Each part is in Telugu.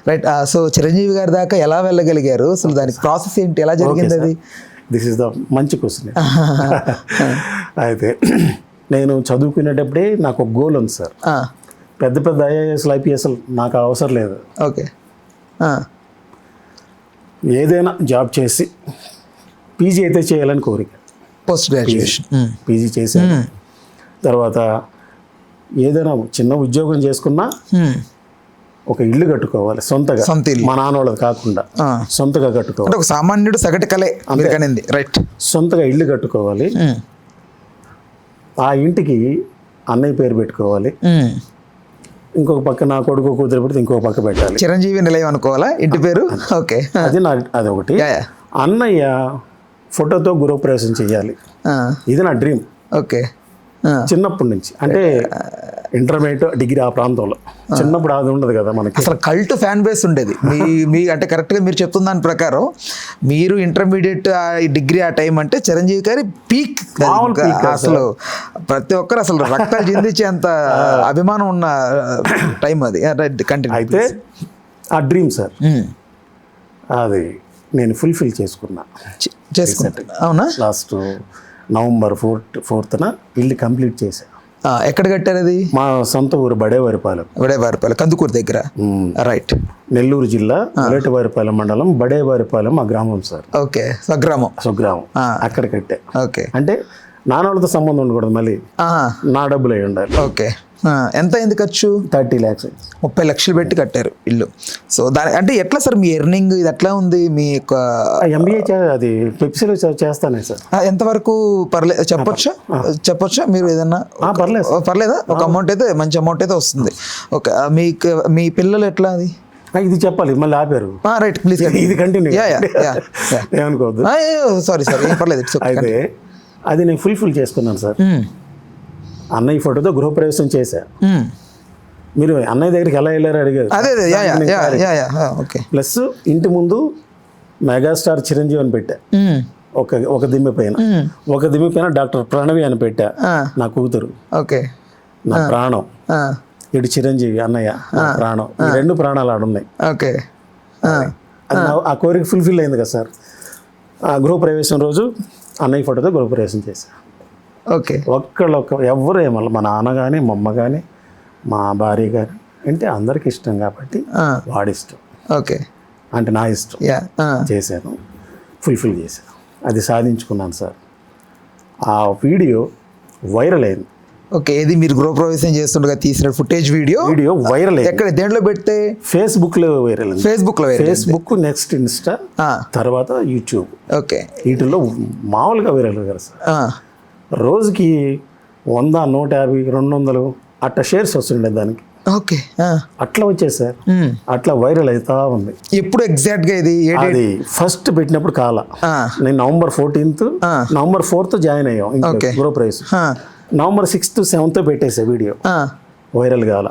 రైట్. సో చిరంజీవి గారి దాకా ఎలా వెళ్ళగలిగారు, అసలు దానికి ప్రాసెస్ ఏంటి, ఎలా జరిగింది అది? దిస్ ఇస్ ద మంచి క్వశ్చన్. అయితే నేను చదువుకునేటప్పుడే నాకు ఒక గోల్ ఉంది సార్. పెద్ద పెద్ద ఐఏఎస్లు ఐపీఎస్లు నాకు అవసరం లేదు. ఓకే. ఏదైనా జాబ్ చేసి పీజీ అయితే చేయాలని కోరిక. పోస్ట్ గ్రాడ్యుయేషన్ పీజీ చేశాను. తర్వాత ఏదైనా చిన్న ఉద్యోగం చేసుకున్నా ఒక ఇల్లు కట్టుకోవాలి సొంతగా, సొంత ఇల్లు, మా నాన్న వాళ్ళది కాకుండా సొంతగా కట్టుకోవాలి. ఒక సామాన్యుడు సగటు కలే అందుకనింది. రైట్. సొంతగా ఇల్లు కట్టుకోవాలి, ఆ ఇంటికి అన్నయ్య పేరు పెట్టుకోవాలి, ఇంకొక పక్క నా కొడుకు కూతురు పెడితే ఇంకొక పక్క పెట్టాలి. చిరంజీవి నిలయం అనుకోవాలా ఇంటి పేరు? ఓకే. అదొకటి. అన్నయ్య ఫోటోతో గృహప్రవేశం చేయాలి, ఇది నా డ్రీమ్. ఓకే. చిన్నప్పటి నుంచి, అంటే ఇంటర్మీడియట్ డిగ్రీ ఆ ప్రాంతంలో చిన్నప్పుడు అది ఉండదు కదా మనకి. అసలు కల్ట్ ఫ్యాన్ బేస్ ఉండేది మీ అంటే కరెక్ట్గా మీరు చెప్తున్న దాని ప్రకారం మీరు ఇంటర్మీడియట్ డిగ్రీ ఆ టైం అంటే చిరంజీవి గారి పీక్. అసలు ప్రతి ఒక్కరు అసలు రక్తాలు చిందించేంత అభిమానం ఉన్న టైం అది. కంటిన్యూ. అయితే ఆ డ్రీమ్ సార్ అది నేను ఫుల్ఫిల్ చేసుకున్నా. అవునా? లాస్ట్ November 4th ఇల్లు కంప్లీట్ చేశాను. ఎక్కడ కట్టారు అది? మా సొంత ఊరు బడేవారిపాలెం. కందుకూరు దగ్గర. రైట్. నెల్లూరు జిల్లా బడేవారిపాలెం మండలం బడేవారిపాలెం మా గ్రామం సార్. ఓకే. స్వగ్రామం. అక్కడ కట్టే. ఓకే. అంటే నాన్నోళ్ళతో సంబంధం ఉండకూడదు, మళ్ళీ నా డబ్బులు అయి ఉండాలి. ఓకే. ఎంత అయింది ఖర్చు? 30 lakhs. 30 లక్షలు పెట్టి కట్టారు ఇల్లు. సో దాని అంటే ఎట్లా సార్ మీ ఎర్నింగ్ ఇది ఎట్లా ఉంది మీ యొక్క? ఎంబీఏ అది పెప్సీలో చేస్తానే సార్. ఎంతవరకు పర్లేదు చెప్పొచ్చా మీరు ఏదన్నా? పర్లేదా? ఒక అమౌంట్ అయితే, మంచి అమౌంట్ అయితే వస్తుంది. ఓకే. మీ పిల్లలు ఎట్లా అది? ఇది చెప్పాలి, మళ్ళీ ఆపారు. Right, please. ఇది కంటిన్యూ ఏమనుకోవద్దు. సారీ పర్లేదు. అయితే అది నేను ఫుల్ఫిల్ చేసుకున్నాను సార్. అన్నయ్య ఫోటోతో గృహప్రవేశం చేశా. మీరు అన్నయ్య దగ్గరికి ఎలా వెళ్ళారు అడిగారు. ప్లస్ ఇంటి ముందు మెగాస్టార్ చిరంజీవి అని పెట్టా, ఒక దిమ్మె పైన డాక్టర్ ప్రణవి అని పెట్టా, నా కూతురు. ఓకే. నా ప్రాణం. ఇటు చిరంజీవి అన్నయ్య ప్రాణం. ఈ 2 ప్రాణాలు ఆడున్నాయి. ఓకే. ఆ కోరిక ఫుల్ఫిల్ అయింది కదా సార్. ఆ గృహప్రవేశం రోజు అన్నయ్య ఫోటోతో గృహప్రవేశం చేశా. ఓకే. ఎవరు ఏమన్నా, మా నాన్న కానీ మా అమ్మ కానీ మా భార్య కానీ అంటే అందరికి ఇష్టం కాబట్టి వాడి ఇష్టం. ఓకే. అంటే నా ఇష్టం చేశాను, ఫుల్ఫిల్ చేశాను. అది సాధించుకున్నాను సార్. ఆ వీడియో వైరల్ అయింది. ఓకే. ఇది మీరు గృహప్రవేశం చేస్తుండగా తీసిన ఫుటేజ్ వీడియో వైరల్ అయింది. ఎక్కడ, దేంట్లో పెడితే? ఫేస్బుక్లో వైరల్. ఫేస్బుక్ నెక్స్ట్ ఇన్స్టా, తర్వాత యూట్యూబ్. ఓకే. వీటిల్లో మామూలుగా వైరల్ కదా సార్. రోజుకి 100, 150, 200 అట్లా షేర్స్ వస్తుండే దానికి. ఓకే. అట్లా వచ్చేసారు. అట్లా వైరల్ అవుతా ఉంది. ఎప్పుడు ఎగ్జాక్ట్ గా ఇది? అది ఫస్ట్ పెట్టినప్పుడు నేను November 14th, November 4th join అయ్యాం గృహప్రవేశం. November 6th, 7th పెట్టేసా వీడియో. వైరల్ కాల.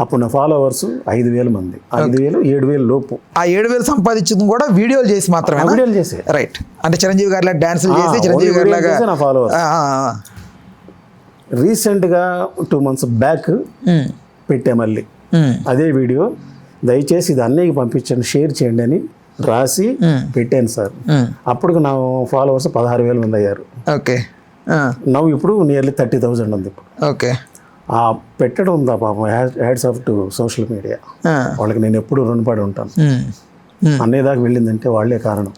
అప్పుడు నా ఫాలోవర్స్ 5,000 మంది. 5,000, 7,000 లోపు. ఆ 7,000 సంపాదించింది కూడా వీడియోలు చేసి మాత్రమే. వీడియోలు చేసి. రైట్. అంటే చిరంజీవి గారి డాన్సులు చేసి చిరంజీవి గారి నా ఫాలోవర్స్. రీసెంట్గా 2 months బ్యాక్ పెట్టా మళ్ళీ అదే వీడియో. దయచేసి ఇది అన్నయ్యకి పంపించండి, షేర్ చేయండి అని రాసి పెట్టాను సార్. అప్పుడు నా ఫాలోవర్స్ 16,000 మంది అయ్యారు. ఓకే. నవ్వు ఇప్పుడు నియర్లీ 30,000 ఉంది ఇప్పుడు. ఓకే. ఆ పెట్టడం ఉందా పాపం, hats off to social media. వాళ్ళకి నేను ఎప్పుడు రుణపడి ఉంటాను. అన్నయ్య దాకా వెళ్ళిందంటే వాళ్ళే కారణం.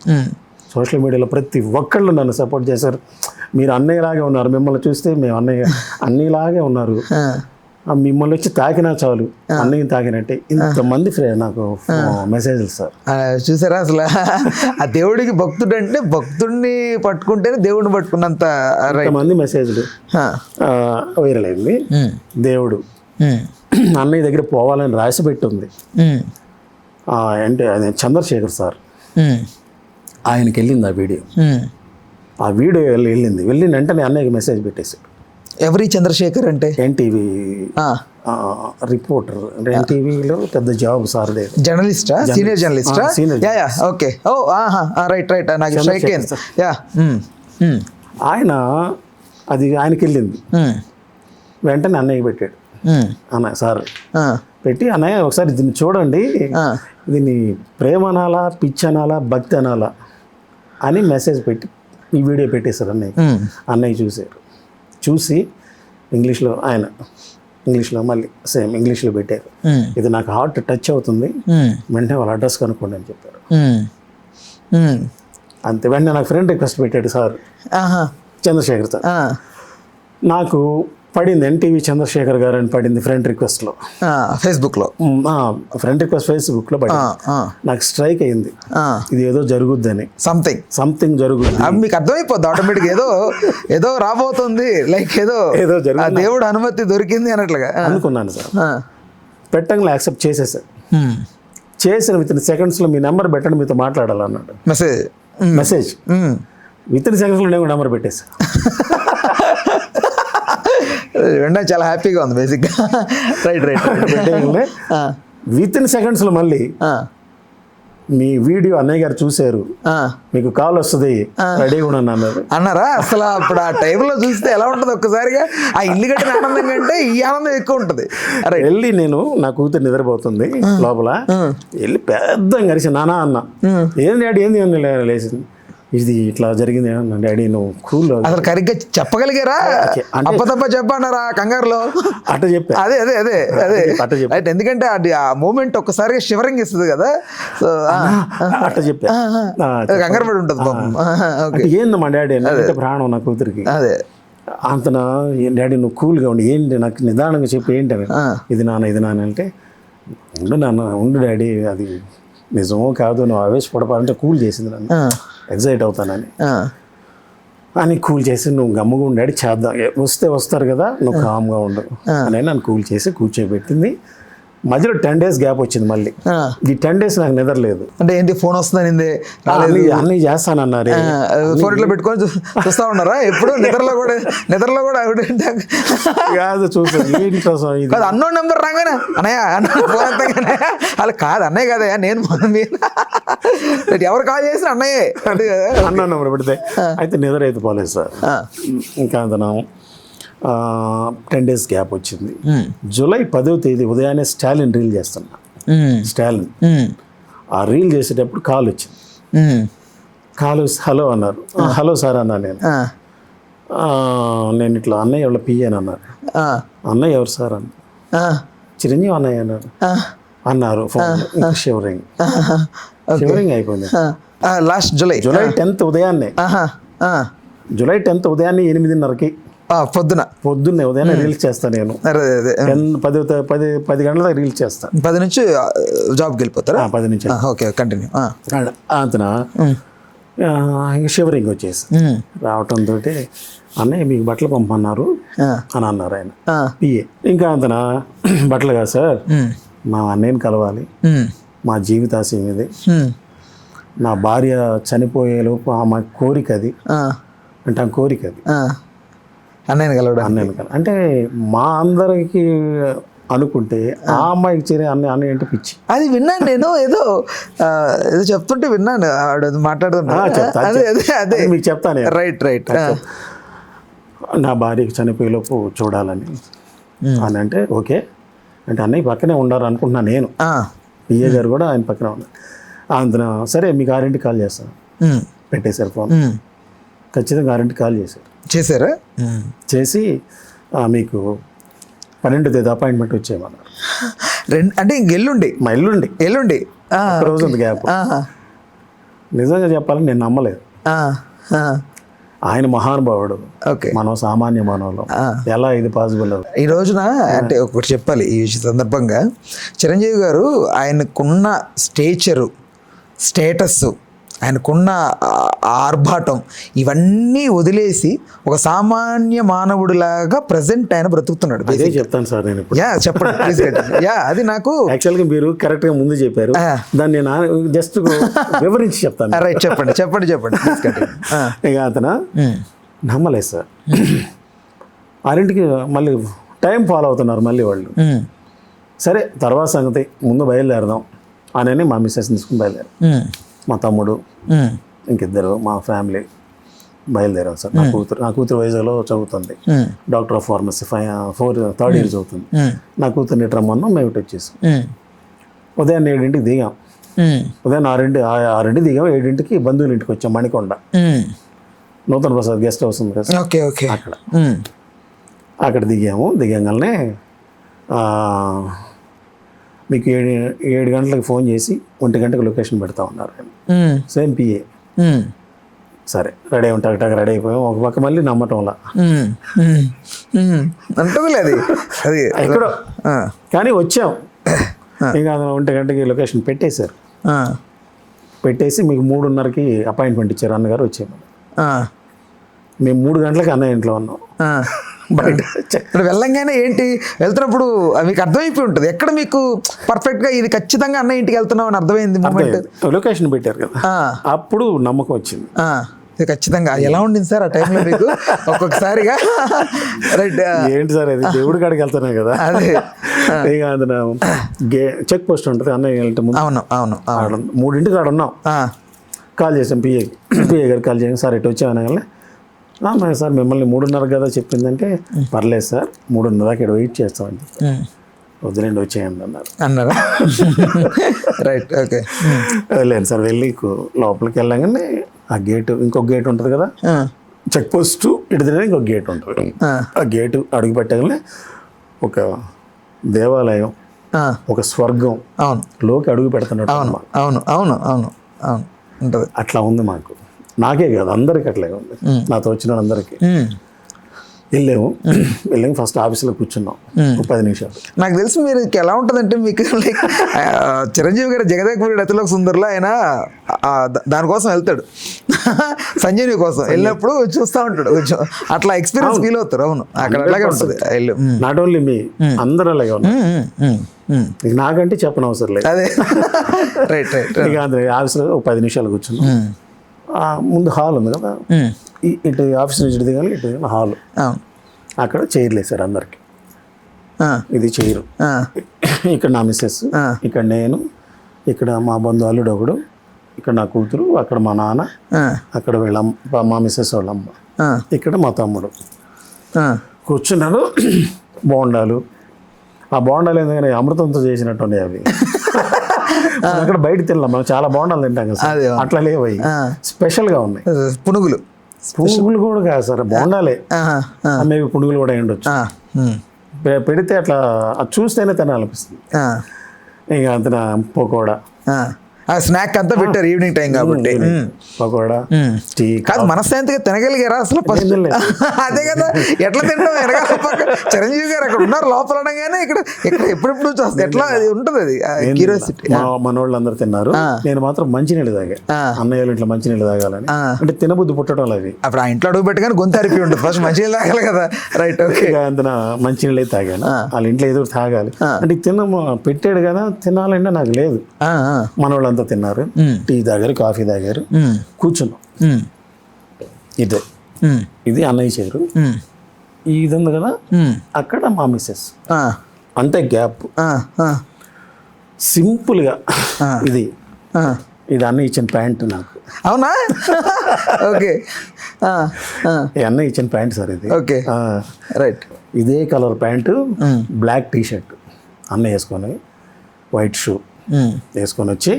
సోషల్ మీడియాలో ప్రతి ఒక్కళ్ళు నన్ను సపోర్ట్ చేశారు. మీరు అన్నయ్యలాగే ఉన్నారు, మిమ్మల్ని చూస్తే మేము అన్నయ్యలాగే ఉన్నారు, మిమ్మల్ని వచ్చి తాకినా చాలు అన్నయ్య తాకినట్టే. ఇంతమంది నాకు మెసేజ్లు సార్. చూసారా అసలు ఆ దేవుడికి భక్తుడు అంటే భక్తుడిని పట్టుకుంటేనే దేవుడిని పట్టుకున్నంత మంది మెసేజ్లు వైరల్ అయింది. దేవుడు అన్నయ్య దగ్గర పోవాలని రాసి పెట్టుంది. అంటే అది చంద్రశేఖర్ సార్, ఆయనకి వెళ్ళింది ఆ వీడియో. ఆ వీడియో వెళ్ళింది వెంటనే అన్నయ్యకి మెసేజ్ పెట్టేశాడు. ఎవరి చంద్రశేఖర్ అంటే? NTV reporter. ఎన్టీవీలో పెద్ద జాబ్ సార్. జర్నలిస్టా? సీనియర్ జర్నలిస్టా? ఓకే. Oh right. నాకు ఆయన అది ఆయనకి వెళ్ళింది. వెంటనే అన్నయ్య పెట్టాడు. అన్న సార్ పెట్టి అన్నయ్య ఒకసారి దీన్ని చూడండి, ఆ. దీన్ని ప్రేమ అనాలా, పిచ్చి అనాలా, భక్తి అనాలా అని మెసేజ్ పెట్టి ఈ వీడియో పెట్టేశారు అన్నయ్య. అన్నయ్య చూసి ఇంగ్లీష్లో మళ్ళీ సేమ్ ఇంగ్లీష్లో పెట్టారు. ఇది నాకు హార్ట్ టచ్ అవుతుంది, వెంటనే వాళ్ళ అడ్రస్ కనుక్కోండి అని చెప్పారు. అంతే, వెంటనే నాకు ఫ్రెండ్ రిక్వెస్ట్ పెట్టాడు సార్ చంద్రశేఖర్ సార్. నాకు పడింది ఎన్టీవీ చంద్రశేఖర్ గారు అని పడింది ఫ్రెండ్ రిక్వెస్ట్లో, ఫేస్బుక్లో. ఫ్రెండ్ రిక్వెస్ట్ ఫేస్బుక్లో పడింది. నాకు స్ట్రైక్ అయింది, ఇది ఏదో జరుగుద్దని, సంథింగ్ జరుగుద్ది. మీకు అర్థమైపోద్ది ఆటోమేటిక్, ఏదో రాబోతుంది, లైక్ ఏదో దేవుడు అనుమతి దొరికింది అన్నట్లుగా అనుకున్నాను సార్. పెట్టంగా యాక్సెప్ట్ చేసేసారు. చేసిన విత్ ఇన్ సెకండ్స్లో మీ నెంబర్ పెట్టండి, మీతో మాట్లాడాలన్నాడు. మెసేజ్ విత్ ఇన్ సెకండ్స్లో నేను నెంబర్ పెట్టేసాను. వెంటనే చాలా హ్యాపీగా ఉంది బేసిక్గా. రైట్ విత్ ఇన్ సెకండ్స్లో మళ్ళీ మీ వీడియో అన్నయ్య గారు చూశారు, మీకు కాల్ వస్తుంది, రెడీగా ఉన్నాను అన్నారా? అసలు అప్పుడు ఆ టైంలో చూస్తే ఎలా ఉంటుంది ఒక్కసారిగా? ఆ ఇల్లు కట్టిన ఆనందం కంటే ఈ ఆనందం ఎక్కువ ఉంటుంది. అరే వెళ్ళి నేను నా కూతురు నిద్రపోతుంది లోపల, వెళ్ళి పెద్ద కలిసి నానా అన్న, ఏం డాడీ ఏంది అని లేచింది, ఇది ఇట్లా జరిగింది డాడీ, నువ్వు కూల్. అసలు కరెక్ట్గా చెప్పగలిగారా? అప్పతప్ప చెప్పన్నారా కంగారులో? అట్ట చెప్పా. అదే రైట్, ఎందుకంటే అది ఆ మూమెంట్ ఒక్కసారిగా షివరింగ్ ఇస్తుంది కదా. సో అట్ట చెప్పా, కంగారు పడి ఉంటుంది. ఏందమ్మా డాడీ అంటే ప్రాణం నా కూతురికి. అదే అంతనా డాడీ నువ్వు కూల్గా ఉండి, ఏంటి నాకు నిదానంగా చెప్పి ఏంటి అని, ఇది నాన్న అంటే, ఉండు డాడీ, అది నిజమో కాదు, నువ్వు ఆవేశపడపాలంటే కూల్ చేసింది నన్ను, ఎగ్జైట్ అవుతానని అని కూల్ చేసి, నువ్వు గమ్ముగా ఉండాడు చేద్దాం, వస్తారు కదా, నువ్వు కామ్గా ఉండు అని నన్ను కూల్ చేసి కూర్చోబెట్టింది. మధ్యలో 10 days గ్యాప్ వచ్చింది. మళ్ళీ ఈ 10 days నాకు నిద్రలేదు. అంటే ఏంటి, ఫోన్ వస్తుందని అన్నీ చేస్తానన్నారు. ఫోన్ ఇట్లా పెట్టుకొని చూస్తా ఉన్నారా ఎప్పుడు? నిద్రలో కూడా కాదు చూసాను, అన్నోన్ నెంబర్ రాగానే అన్నయ్య ఫోన్ ఎత్తగానే, అలా కాదు అన్నయ్య కదయ్యా నేను ఎవరు కాల్ చేసిన అన్నయ్యే అన్నోన్ నెంబర్ పెడితే. అయితే నిద్ర అయితే పోలేదు సార్. ఇంకా అంతనా 10 days గ్యాప్ వచ్చింది. జూలై 10వ తేదీ ఉదయాన్నే స్టాలిన్ రీల్ చేస్తున్నా. స్టాలిన్ ఆ రీల్ చేసేటప్పుడు కాల్ వచ్చింది. కాల్ హలో అన్నారు. హలో సార్ అన్నా నేను ఇట్లా అన్నయ్య వాళ్ళ పియ్యని అన్నారు. అన్నయ్య ఎవరు సార్ అన్న, చిరంజీవి అన్నయ్య అన్నారు. ఫోన్ షివరింగ్ అయిపోయింది. లాస్ట్ జూలై 10th ఉదయాన్నే, జూలై 10th ఉదయాన్నే 8:30కి పొద్దున్నే ఉదయాన్నే రీల్స్ చేస్తాను నేను. 10 గంటల దాకా రీల్స్ చేస్తాను. 10 నుంచి జాబ్కి వెళ్ళిపోతారా? 10 నుంచి. Okay, continue. అంతన ఇంకా షివరింగ్ వచ్చేసి రావటంతో, అన్నయ్య మీకు బట్టలు పంపన్నారు అని అన్నారు ఆయన పిఏ. ఇంకా అంతన బట్టలు కాదు సార్, మా అన్నయ్యని కలవాలి, మా జీవితాశయం ఇది, నా భార్య చనిపోయేలోపు ఆమె కోరిక అది, అంటే ఆ కోరిక అది అన్నయ్యని కలవడం. అంటే మా అందరికి అనుకుంటే ఆ అమ్మాయికి చేరే అన్నయ్య అంటే పిచ్చి. అది విన్నాను నేను, ఏదో చెప్తుంటే విన్నాను మాట్లాడుతున్నా. అదే మీకు చెప్తాను. రైట్. నా భార్యకి చనిపోయేలోపు చూడాలని అని అంటే, ఓకే అంటే అన్నయ్య పక్కనే ఉండారు అనుకుంటున్నా నేను. పిఏ గారు కూడా ఆయన పక్కనే ఉన్నారు. అందున సరే మీకు 6ంటికి కాల్ చేస్తాను పెట్టేశారు ఫోన్. ఖచ్చితంగా 6ంటికి కాల్ చేశారా? చేసి మీకు 12వ తేదీ అపాయింట్మెంట్ వచ్చేయమన్నారు. అంటే ఇంక ఎల్లుండి రోజు ఉంది గ్యాప్. నిజంగా చెప్పాలని నేను నమ్మలేదు. ఆయన మహానుభావుడు, మనం సామాన్య మానవులు, ఎలా ఇది పాసిబుల్? ఈ రోజున అంటే ఒకటి చెప్పాలి ఈ సందర్భంగా, చిరంజీవి గారు ఆయనకున్న స్టేటస్, ఆయనకున్న ఆర్భాటం ఇవన్నీ వదిలేసి ఒక సామాన్య మానవుడిలాగా ప్రజెంట్ ఆయన బ్రతుకుతున్నాడు. అదే చెప్తాను సార్ నేను ఇప్పుడు. చెప్పండి. అది నాకు యాక్చువల్గా మీరు కరెక్ట్గా ముందు చెప్పారు, దాన్ని నేను జస్ట్ వివరించి చెప్తాను. రైట్, చెప్పండి. ఇక అతను నమ్మలేదు సార్. 6ంటికి మళ్ళీ టైం ఫాలో అవుతున్నారు మళ్ళీ వాళ్ళు. సరే తర్వాత సంగతి, ముందు బయలుదేరదాం అని మా మిస్సెస్ తీసుకుని బయలుదేరారు. మా తమ్ముడు, ఇంకిద్దరు, మా ఫ్యామిలీ బయలుదేరాం సార్. నా కూతురు వైజాగ్లో చదువుతుంది, doctor of pharmacy, third year చదువుతుంది. నా కూతురు ఇటు రమ్మన్నాం, మేము ఇటు వచ్చేసాం. ఉదయం 7ంటికి దిగాం, ఉదయం 6 దిగాం, 7ంటికి బంధువుల ఇంటికి వచ్చాం, మణికొండ నూతన ప్రసాద్ గెస్ట్ హౌస్ ఉంది కదా, అక్కడ దిగంగానే మీకు 7 గంటలకు ఫోన్ చేసి 1 గంటకు లొకేషన్ పెడతా ఉన్నారు. Same PA. సరే రెడీ ఉంటా, రెడీ అయిపోయాం. ఒక పక్క మళ్ళీ నమ్మటంలా అది ఎక్కడో కానీ వచ్చాం. ఇంకా 1 గంటకి లొకేషన్ పెట్టేశారు. పెట్టేసి మీకు 3:30కి అపాయింట్మెంట్ ఇచ్చారు, అన్నగారు వచ్చాము. మేము 3 గంటలకి అన్నయ్య ఇంట్లో ఉన్నాం. వెళ్ళంగానే ఏంటి వెళ్తున్నప్పుడు మీకు అర్థమైపోయి ఉంటుంది ఎక్కడ మీకు పర్ఫెక్ట్గా ఇది ఖచ్చితంగా అన్న ఇంటికి వెళ్తున్నాం అని అర్థమైంది మూమెంట్. లొకేషన్ పెట్టారు కదా, అప్పుడు నమ్మకం వచ్చింది. ఖచ్చితంగా ఎలా ఉండింది సార్ ఆ టైంలో మీకు ఒక్కొక్కసారిగా? రైట్, ఏంటి సార్ అది దేవుడి కాడికి వెళ్తున్నాయి కదా, అదే ఇక అందులో చెక్ పోస్ట్ ఉంటుంది అన్నయ్య వెళ్తే ముందు. అవును అవును, 3ంటికి ఆడ ఉన్నాం. కాల్ చేసాం పిఏ గారు, కాల్ చేసాం, సార్ ఇటు వచ్చామనగానే సార్ మిమ్మల్ని 3:30 కదా చెప్పిందంటే, పర్లేదు సార్ 3:30 ఇక్కడ వెయిట్ చేస్తామండి, వద్దులేండి వచ్చేయండి అన్నారా? Right, okay. లేదు సార్, వెళ్ళి లోపలికి వెళ్ళగానే ఆ గేటు, ఇంకొక గేట్ ఉంటుంది కదా చెక్ పోస్ట్, ఇటు తిరిగి ఇంకొక గేట్ ఉంటుంది. ఆ గేటు అడుగు పెట్టగానే ఒక దేవాలయం, ఒక స్వర్గం లోకి అడుగు పెడుతున్నట్టు. అవును అవును అవును అవును అవును ఉంటుంది. అట్లా ఉంది మాకు, నాకే కాదు అందరికి అట్లాగే ఉంది, నాతో వచ్చిన అందరికి. వెళ్ళాము ఫస్ట్ ఆఫీస్లో కూర్చున్నాం 10 నిమిషాలు. నాకు తెలిసి మీరు ఎలా ఉంటుందంటే మీకు లైక్ చిరంజీవి గారు జగదేకపురి అతిలోక సుందర్లో ఆయన దానికోసం వెళ్తాడు, సంజీవి కోసం వెళ్ళినప్పుడు చూస్తూ ఉంటాడు, కొంచెం అట్లా ఎక్స్పీరియన్స్ ఫీల్ అవుతారు. అవును, అక్కడ అలాగే ఉంటుంది. నాట్ ఓన్లీ మీ, అందరూ అలాగే ఉన్నారు. నాకంటే చెప్పనవసరం లేదు. అదే రైట్ రైట్. ఇక ఆఫీస్లో 10 నిమిషాలు కూర్చున్నాం. ముందు హాల్ ఉంది కదా, ఇటు ఆఫీస్ నుంచి దిగాలి, ఇటు హాల్, అక్కడ చైర్లు వేసారు అందరికి. ఇది చైరు, ఇక్కడ నా మిస్సెస్, ఇక్కడ నేను, ఇక్కడ మా బంధు అల్లుడు ఒకడు, ఇక్కడ నా కూతురు, అక్కడ మా నాన్న, అక్కడ వీళ్ళ మా మిస్సెస్ వాళ్ళ అమ్మ, ఇక్కడ మా తమ్ముడు కూర్చున్నాడు. బోండాలు, ఆ బోండాలు ఎందుకంటే అమృతంతో చేసినట్టు ఉన్నాయి అవి. అక్కడ బయట తిన్నాం మనం, చాలా బోండాలు తింటాం కదా, అట్లా లేవు, స్పెషల్గా ఉన్నాయి. పునుగులు కూడా కాదు సార్, బోండాలే, మేబీ పునుగులు కూడా ఉండొచ్చు. పెడితే అట్లా అది చూస్తేనే తినాలనిపిస్తుంది. ఇక అంత పకోడా, స్నాక్ అంతా పెట్టారు ఈవినింగ్ టైం కాబట్టి. పకోడా, టీ. కాదు, మనశ్శాంతిగా తినగలిగారా అసలు? అదే కదా, ఎట్లా తింటాం వెనకాల పక్క చిరంజీవి గారు అక్కడ ఉన్నారు లోపల అనగానే ఇక్కడ ఎప్పుడెప్పుడు చూస్తే ఎట్లా ఉంటుంది అది క్యూరియాసిటీ. మన వాళ్ళు అందరు తిన్నారు, నేను మాత్రం మంచినీళ్ళు తాగా. అన్నయ్య ఇంట్లో మంచినీళ్ళు తాగాలని, అంటే తినబుద్ధి పుట్టడం అవి. అప్పుడు ఆ ఇంట్లో అడుగు పెట్టగానే గొంతు అరిపి ఉంటుంది, ఫస్ట్ మంచినీళ్ళు తాగాలి కదా. Right, okay. అంత మంచినీళ్ళు అయితే తాగాను, వాళ్ళ ఇంట్లో ఏదో తాగాలి అంటే పెట్టాడు కదా, తినాలంటే నాకు లేదు. మన వాళ్ళు తిన్నారు, టీ తాగారు, కాఫీ తాగారు, కూర్చున్నాం. ఇదే ఇది అన్నయ్య చేరు, ఇది ఉంది కదా అక్కడ మా మిస్సెస్, అంతే గ్యాప్. సింపుల్గా ఇది అన్నయ్య ఇచ్చిన ప్యాంటు నాకు. అవునా? ఓకే, అన్నయ్య ఇచ్చిన ప్యాంట్ సార్ ఇది. Okay, right. ఇదే colour pant, black T shirt అన్నయ్య వేసుకొని, వైట్ షూ వేసుకొని వచ్చి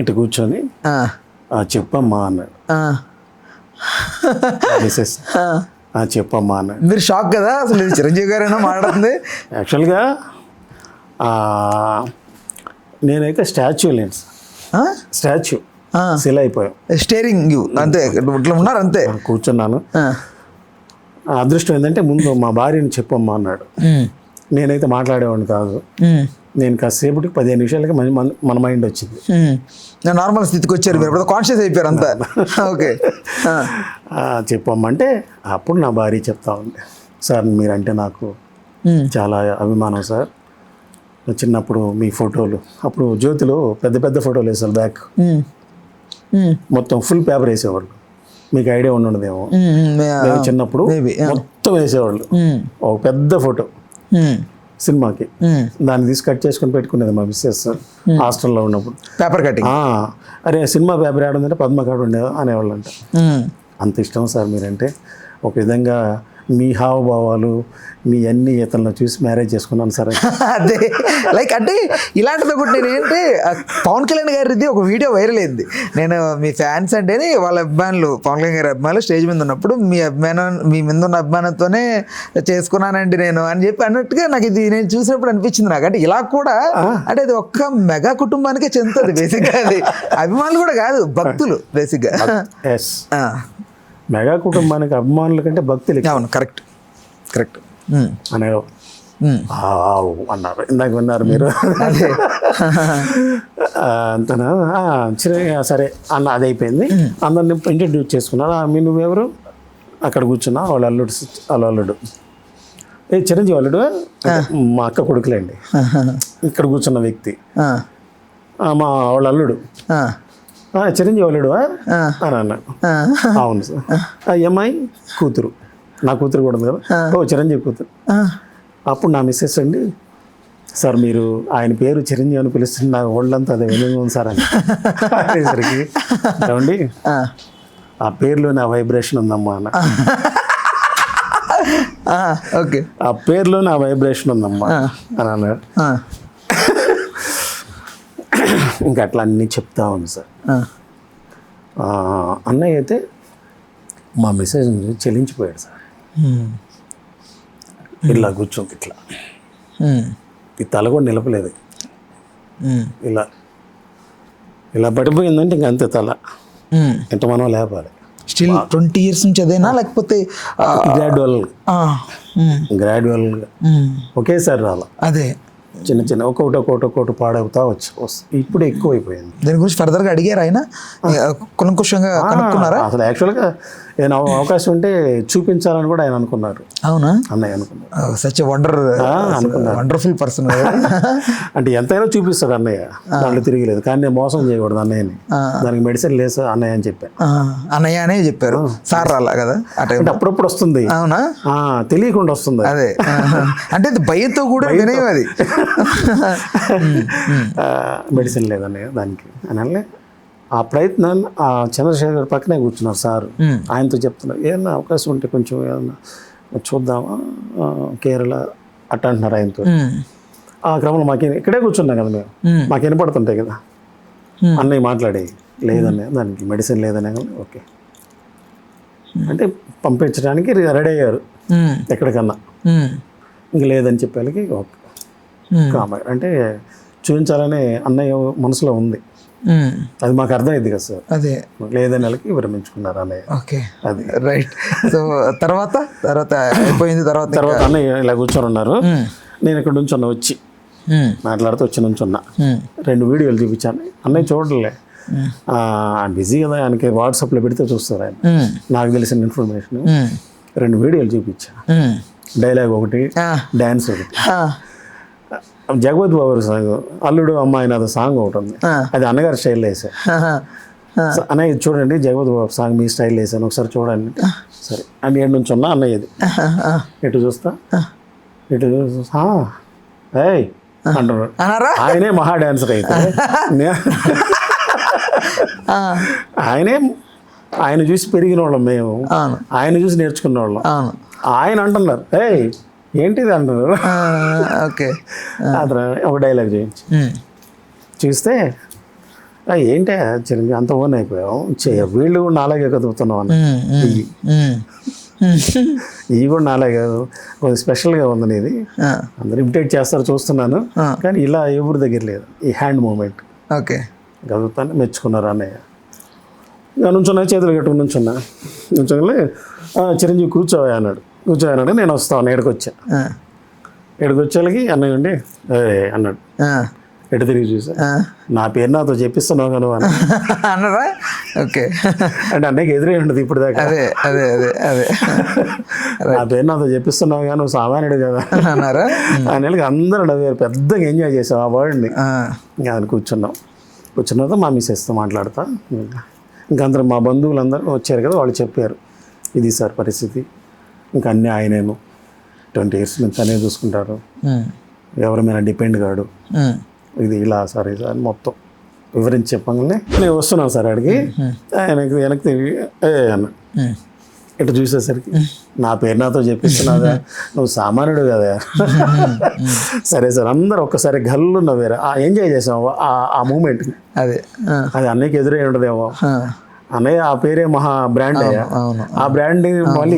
ఇటు కూర్చొని చెప్పమ్మా అన్నాడు. మిస్సెస్ చెప్పమ్మా అన్నాడు. మీరు షాక్ కదా అసలు, చిరంజీవి గారైనా మాట్లాడుతుంది. యాక్చువల్గా నేనైతే స్టాచ్యూ లేను, స్టాచ్యూ సెల్ అయిపోయాం. స్టేరింగ్ అంతే, ఇట్లా ఉన్నారు అంతే, కూర్చున్నాను. అదృష్టం ఏంటంటే ముందు మా భార్యని చెప్పమ్మా అన్నాడు. నేనైతే మాట్లాడేవాడిని కాదు. నేను కాసేపటికి 15 నిమిషాలకి మన మైండ్ వచ్చింది, నార్మల్ స్థితికి వచ్చారు, మీరు కాన్షియస్ అయిపోయారు అంతా. ఓకే, చెప్పమ్మంటే అప్పుడు నా భార్య చెప్తా ఉంది, సార్ మీరంటే నాకు చాలా అభిమానం సార్. చిన్నప్పుడు మీ ఫోటోలు, అప్పుడు జ్యోతిలో పెద్ద పెద్ద ఫోటోలు వేసారు, బ్యాక్ మొత్తం ఫుల్ పేపర్ వేసేవాళ్ళు, మీకు ఐడియా ఉండదేమో. మేము చిన్నప్పుడు మొత్తం వేసేవాళ్ళు, ఒక పెద్ద ఫోటో సినిమాకి. దాన్ని తీసి కట్ చేసుకొని పెట్టుకునేది మా మిస్సెస్ హాస్టల్లో ఉన్నప్పుడు. Paper cutting. అరే సినిమా పేపర్ ఆడుందంటే పద్మ కాడు ఉండేది అనేవాళ్ళంట. అంత ఇష్టం సార్ మీరంటే. ఒక విధంగా మీ హావభావాలు మీ అన్ని ఇతరులను చూసి మ్యారేజ్ చేసుకున్నాను సార్. అదే లైక్ అంటే ఇలాంటిది ఒకటి నేను ఏంటి పవన్ కళ్యాణ్ గారిది ఒక వీడియో వైరల్ అయింది. నేను మీ ఫ్యాన్స్ అంటేనే వాళ్ళ అభిమానులు పవన్ కళ్యాణ్ గారి అభిమానులు స్టేజ్ మీద ఉన్నప్పుడు మీ మీద ఉన్న అభిమానంతోనే చేసుకున్నానండి నేను అని చెప్పి అన్నట్టుగా నాకు ఇది నేను చూసినప్పుడు అనిపించింది నాకు. అంటే ఇలా కూడా అంటే అది ఒక్క మెగా కుటుంబానికే చెందుతుంది బేసిక్గా. అది అభిమానులు కూడా కాదు, భక్తులు బేసిక్గా. మెగా కుటుంబానికి అభిమానుల కంటే భక్తులు. అవును, కరెక్ట్ కరెక్ట్ అనే అన్నారు ఇందాక విన్నారు మీరు. అంతనా సరే అన్న, అది అయిపోయింది. అందరిని ఇంట్రడ్యూస్ చేసుకున్నారు. మీ నువ్వెవరు అక్కడ కూర్చున్నా? వాళ్ళ అల్లుడు చిరంజీవి అల్లుడు, మా అక్క కొడుకులేండి. ఇక్కడ కూర్చున్న వ్యక్తి మా వాళ్ళ అల్లుడు. చిరంజీవి అల్లుడు అని అన్నా. అవును సార్. అమ్మాయి కూతురు, నా కూతురు కూడా ఉంది కదా. ఓ చిరంజీవి కూతురు. అప్పుడు నా మిస్సెస్ అండి, సార్ మీరు ఆయన పేరు చిరంజీవి అని పిలుస్తుంది, నాకు ఒళ్ళంతా అదే విధంగా ఉంది సార్ అని అనేసరికి ఏమండి ఆ పేరులోనే ఆ వైబ్రేషన్ ఉందమ్మా అన్న. ఓకే, ఆ పేరులోనే ఆ వైబ్రేషన్ ఉందమ్మా అని అన్నాడు. ఇంకా అట్లా అన్నీ చెప్తా ఉంది సార్. అన్నయ్య అయితే మా మెసేజ్ చెల్లించిపోయాడు సార్. ఇలా కూర్చోండి, ఇట్లా ఈ తల కూడా నిలపలేదు. ఇలా ఇలా పడిపోయిందంటే ఇంక అంతే తల. ఎంత మనం లేపాలి. స్టిల్ 20 years నుంచి అదేనా లేకపోతే గ్రాడ్యువల్గా ఒకేసారి రాలా. అదే చిన్న చిన్న ఒక్కొక్కటి పాడవుతా వస్తుంది. ఇప్పుడు ఎక్కువైపోయింది. దీని గురించి ఫర్దర్గా అడిగారు ఆయన, కులంకుశంగా కనుక్కున్నారా? అసలు యాక్చువల్గా ఏదైనా అవకాశం ఉంటే చూపించాలని కూడా ఆయన అనుకున్నారు. అవునా? అన్నయ్య అనుకున్నారు. Such wonderful person. అంటే ఎంతైనా చూపిస్తాడు అన్నయ్య, దాంట్లో తిరిగిలేదు. కానీ నేను మోసం చేయకూడదు అన్నయ్యని. దానికి మెడిసిన్ లేదు అన్నయ్య అని చెప్పాను. అన్నయ్య అనే చెప్పారు సార్ రాలా కదా అంటే అప్పుడప్పుడు వస్తుంది. అవునా? తెలియకుండా వస్తుంది. అదే అంటే భయంతో కూడా వినయం అది. మెడిసిన్ లేదన్నయ్య దానికి అని. ఆ ప్రయత్నాన్ని ఆ చంద్రశేఖర్ గారి పక్కనే కూర్చున్నారు సార్. ఆయనతో చెప్తున్నారు ఏదన్నా అవకాశం ఉంటే కొంచెం ఏదన్నా చూద్దామా కేరళ అట్ట అంటున్నారు ఆయనతో. ఆ క్రమంలో ఇక్కడే కూర్చున్నాం కదా మేము, మాకు వినపడుతుంటాయి కదా అన్నయ్య మాట్లాడే. లేదన్నయ్య దానికి మెడిసిన్ లేదనే. ఓకే అంటే పంపించడానికి రెడీ అయ్యారు ఎక్కడికన్నా. ఇంక లేదని చెప్పేళ్ళకి ఓకే అంటే చూపించాలనే అన్నయ్య మనసులో ఉంది. అది మాకు అర్థమైంది కదా సార్. అదే లేదని వాళ్ళకి విరమించుకున్నారు అన్నయ్య. ఓకే, అది రైట్. సో తర్వాత అయిపోయింది. తర్వాత అన్నయ్య ఇలా కూర్చొని ఉన్నారు. నేను ఇక్కడ నుంచి వచ్చి మాట్లాడుతూ వచ్చి నుంచున్నా. 2 వీడియోలు చూపించాను. అన్నయ్య చూడలే, బిజీ కదా ఆయనకి. వాట్సాప్లో పెడితే చూస్తారు ఆయన, నాకు తెలిసిన ఇన్ఫర్మేషన్. 2 వీడియోలు చూపించా. డైలాగ్ ఒకటి, డ్యాన్స్ ఒకటి. జగపతి బాబు సాంగ్ అల్లుడు అమ్మాయి నాది సాంగ్ ఒకటి ఉంది. అది అన్నగారి స్టైల్లో వేసాను. అన్నయ్య చూడండి జగపతి బాబు సాంగ్ మీ స్టైల్ వేసాను ఒకసారి చూడండి. సరే అని ఏడు నుంచి ఉన్నా అన్నయ్యది. ఎటు చూస్తా ఏయ్ అంటున్నాడు. ఆయనే మహా డాన్సర్ అయితే ఆయన చూసి పెరిగిన వాళ్ళం మేము, ఆయన చూసి నేర్చుకున్న వాళ్ళం. ఆయన అంటున్నారు ఏయ్ ఏంటిది అంటున్నారు. ఓకే, అతను ఒక డైలాగ్ చూస్తే ఏంటి చిరంజీవి అంత ఓన్ అయిపోయావు, వీళ్ళు కూడా నాలాగే కదుపుతున్నావు అన్న. ఇవి కూడా నాలాగే కొంచెం స్పెషల్గా ఉంది. ఇది అందరు ఇమిటేట్ చేస్తారు చూస్తున్నాను, కానీ ఇలా ఎవరి దగ్గర లేదు ఈ హ్యాండ్ మూమెంట్. ఓకే, కదుపుతాను. మెచ్చుకున్నారు అన్నయ్య. ఇంకా నుంచున్నా, చేతులు కట్టుకుని నుంచున్నా. చిరంజీవి కూర్చోవా అన్నాడు. నేను వస్తాను. ఎక్కడికొచ్చేళ్ళకి అన్నయ్య ఉండి అన్నాడు. ఎటు తిరిగి చూసా, నా పేరు నాతో చెప్పిస్తున్నావు కదా అన్నారా? ఓకే, అంటే అన్నయ్యకి ఎదురే ఉండదు ఇప్పుడు దాకా. అదే అదే అదే అదే నా పేరు నాతో చెప్పిస్తున్నావు కానీ నువ్వు సామాన్యుడు కదా అన్నారా? ఆ నెలకి అందరూ నవ్వారు, పెద్దగా ఎంజాయ్ చేసాం ఆ వర్డ్ని. ఇంకా అది కూర్చున్న తర్వాత మా మిస్సెస్తో మాట్లాడతా. ఇంకా అందరూ మా బంధువులందరూ వచ్చారు కదా, వాళ్ళు చెప్పారు ఇది సార్ పరిస్థితి, ఇంకా అన్నీ ఆయనేమో 20 years నుంచి అనే చూసుకుంటారు. ఎవరి మీద డిపెండ్ కాడు, ఇది ఇలా సార్ ఇది అని మొత్తం వివరించి చెప్పగానే నేను వస్తున్నాను సార్ అడిగి ఆయనకి వెనక్కి తిరిగి అన్న ఇట్లా చూసేసరికి నా పేరు నాతో చెప్పిస్తున్నాదా, నువ్వు సామాన్యుడు కదా. సరే సార్ అందరూ ఒక్కసారి గల్లు నవ్వారు, ఎంజాయ్ చేసాము ఆ మూమెంట్. అది అన్నయ్యకి ఎదురై ఉండదేమో, అన్నయ్య ఆ పేరే మహా బ్రాండ్ అయ్యా, ఆ బ్రాండ్ మళ్ళీ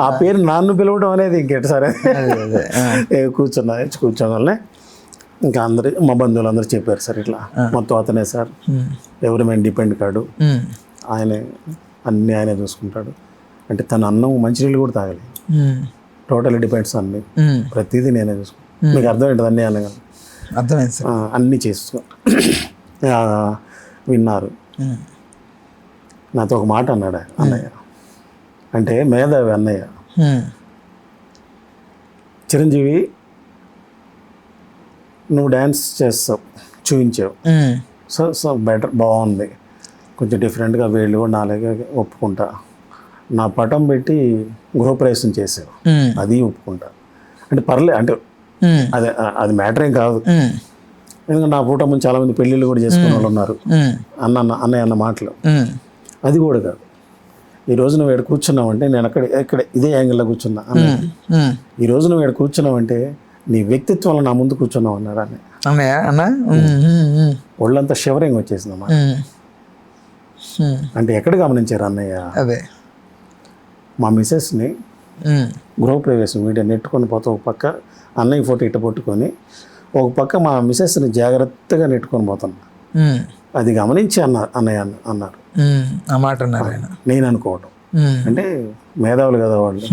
ఆ పేరు నాన్ను పిలవడం అనేది ఇంకెట సరే. కూర్చోగానే ఇంకా అందరు మా బంధువులు అందరూ చెప్పారు సార్ ఇట్లా మొత్తం అతనే సార్, ఎవరి మీద డిపెండ్ కాడు, ఆయనే అన్నీ ఆయనే చూసుకుంటాడు. అంటే తన అన్నం మంచినీళ్ళు కూడా తాగలేదు, టోటల్ డిపెండ్స్ అన్ని, ప్రతిదీ నేనే చూసుకుంటాను. మీకు అర్థమైంటుంది అన్నీ అనగా అర్థమైంది సార్, అన్నీ చేసుకో. విన్నారు. నాతో ఒక మాట అన్నాడు అన్నయ్య, అంటే మేధావి అన్నయ్య, చిరంజీవి నువ్వు డ్యాన్స్ చేస్తావు చూపించావు, సో బెటర్ బాగుంది, కొంచెం డిఫరెంట్గా వీళ్ళు కూడా నాలుగే ఒప్పుకుంటా. నా పటం పెట్టి గృహప్రవేశం చేసావు, అది ఒప్పుకుంటా. అంటే పర్లేదు, అంటే అది మ్యాటర్ ఏం కాదు, ఎందుకంటే నా ఫోటో ముందు చాలామంది పెళ్ళిళ్ళు కూడా చేసుకునే వాళ్ళు ఉన్నారు అన్నయ్య అన్న మాటలు. అది కూడా కాదు, ఈ రోజు నువ్వు ఇక్కడ కూర్చున్నావంటే నేను ఇక్కడ ఇదే యాంగిల్లో కూర్చున్నా అన్నయ్య, ఈ రోజు నువ్వు ఇక్కడ కూర్చున్నావంటే నీ వ్యక్తిత్వంలో నా ముందు కూర్చున్నావు అన్నారు అన్నయ్య. ఒళ్ళంతా షివరింగ్ వచ్చేసింది అన్నమాట. అంటే ఎక్కడ గమనించారు అన్నయ్య, అదే మా మిసెస్ని గృహప్రవేశం వీడియో నెట్టుకొని పోతే ఒక పక్క అన్నయ్య ఫోటో ఇట్ట పట్టుకొని ఒక పక్క మా మిసెస్ని జాగ్రత్తగా నెట్టుకొని పోతున్నా, అది గమనించి అన్నయ్య అన్నారు. ఆ మాట అన్నారు ఆయన. నేను అనుకోవటం అంటే మేధావులు కదా వాళ్ళు,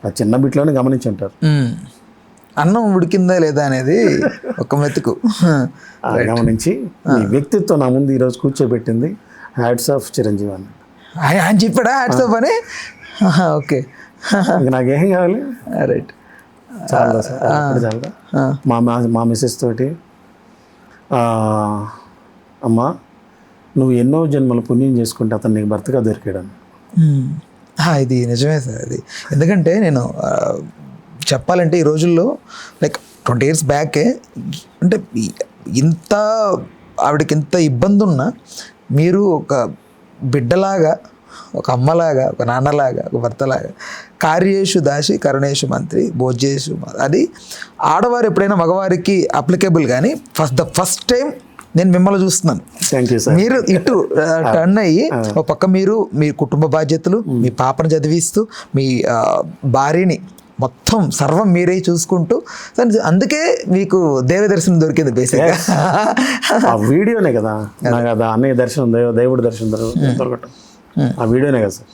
ఆ చిన్న బిట్లోనే గమనించి ఉంటారు. అన్నం ఉడికిందా లేదా అనేది ఒక మెతుకు గమనించి నీ వ్యక్తిత్వం నా ముందు ఈరోజు కూర్చోబెట్టింది, హ్యాట్స్ ఆఫ్ చిరంజీవి అన్న. ఆయన చెప్పాడా హ్యాట్స్ ఆఫ్ అని? ఓకే, నాకేం కావాలి, రైట్, చాలా సార్ చాలా. మా మిసెస్ తోటి అమ్మా నువ్వు ఎన్నో జన్మల పుణ్యం చేసుకుంటే అతను నీకు భర్తగా దొరికాడు. ఇది నిజమే సార్. అది ఎందుకంటే నేను చెప్పాలంటే ఈ రోజుల్లో లైక్ 20 years బ్యాకే అంటే ఇంత ఆవిడకి ఇంత ఇబ్బంది ఉన్నా మీరు ఒక బిడ్డలాగా, ఒక అమ్మలాగా, ఒక నాన్నలాగా, ఒక భర్తలాగా, కార్యేషు దాసి కరుణేషు మంత్రి భోజ్యేషు, అది ఆడవారు ఎప్పుడైనా మగవారికి అప్లికేబుల్, కానీ ఫస్ట్ టైం నేను మిమ్మల్ని చూస్తున్నాను. మీరు ఇటు టర్న్ అయ్యి ఒక పక్క మీరు మీ కుటుంబ బాధ్యతలు, మీ పాపను చదివిస్తూ, మీ భార్యని మొత్తం సర్వం మీరే చూసుకుంటూ, అందుకే మీకు దేవ దర్శనం దొరికింది బేసిక్గా. ఆ వీడియోనే కదా నాకు అది అన్నయ్య దర్శనం, దేవుడి దర్శనం దొరకటం ఆ వీడియోనే కదా సార్.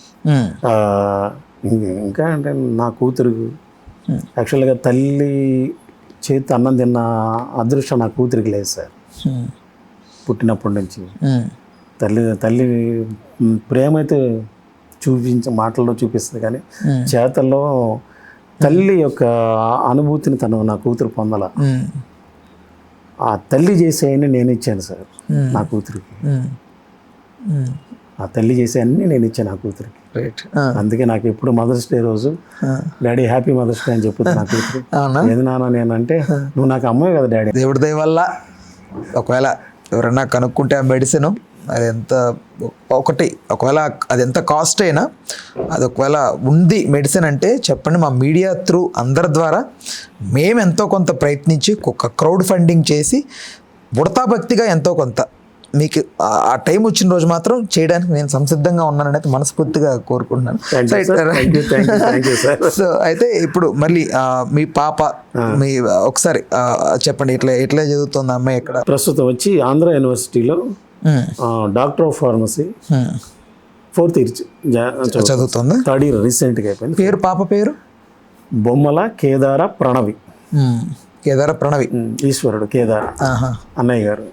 ఇంకా అంటే నా కూతురు యాక్చువల్గా తల్లి చేతి అన్నం తిన్న అదృష్టం నా కూతురికి లేదు సార్. పుట్టినప్పటి నుంచి తల్లి ప్రేమ అయితే మాటల్లో చూపిస్తుంది, కానీ చేతల్లో తల్లి యొక్క అనుభూతిని నా కూతురు పొందాల. ఆ తల్లి చేసేయని నేను ఇచ్చాను సార్ నా కూతురికి, ఆ తల్లి చేసే అన్ని నేను ఇచ్చాను నా కూతురికి. అందుకే నాకు ఎప్పుడు మదర్స్ డే రోజు డాడీ హ్యాపీ మదర్స్ డే అని చెప్పుతుంది నా కూతురు. ఏది నాన్న నేనంటే నువ్వు నాకు అమ్మాయి కదా డాడీ. దేవుడి దయ వల్ల ఒకవేళ ఎవరన్నా కనుక్కుంటే ఆ మెడిసిన్ అది ఎంత ఒకవేళ అది ఎంత కాస్ట్ అయినా, అది ఒకవేళ ఉంది మెడిసిన్ అంటే చెప్పండి, మా మీడియా త్రూ అందరి ద్వారా మేము ఎంతో కొంత ప్రయత్నించి ఒక క్రౌడ్ ఫండింగ్ చేసి ఉడతా భక్తిగా ఎంతో కొంత మీకు ఆ టైం వచ్చిన రోజు మాత్రం చేయడానికి నేను సంసిద్ధంగా ఉన్నానని మనస్ఫూర్తిగా కోరుకుంటున్నాను. సో అయితే ఇప్పుడు మళ్ళీ మీ పాప మీ ఒకసారి చెప్పండి, ఎట్లా చదువుతుంది అమ్మాయి? ఎక్కడ ప్రస్తుతం వచ్చి ఆంధ్ర యూనివర్సిటీలో doctor of pharmacy 4th year చదువుతుంది. 3rd year రీసెంట్గా అయిపోయింది. పాప పేరు బొమ్మల కేదార ప్రణవి. కేదార ప్రణవి, ఈశ్వరుడు కేదార అన్నయ్య గారు.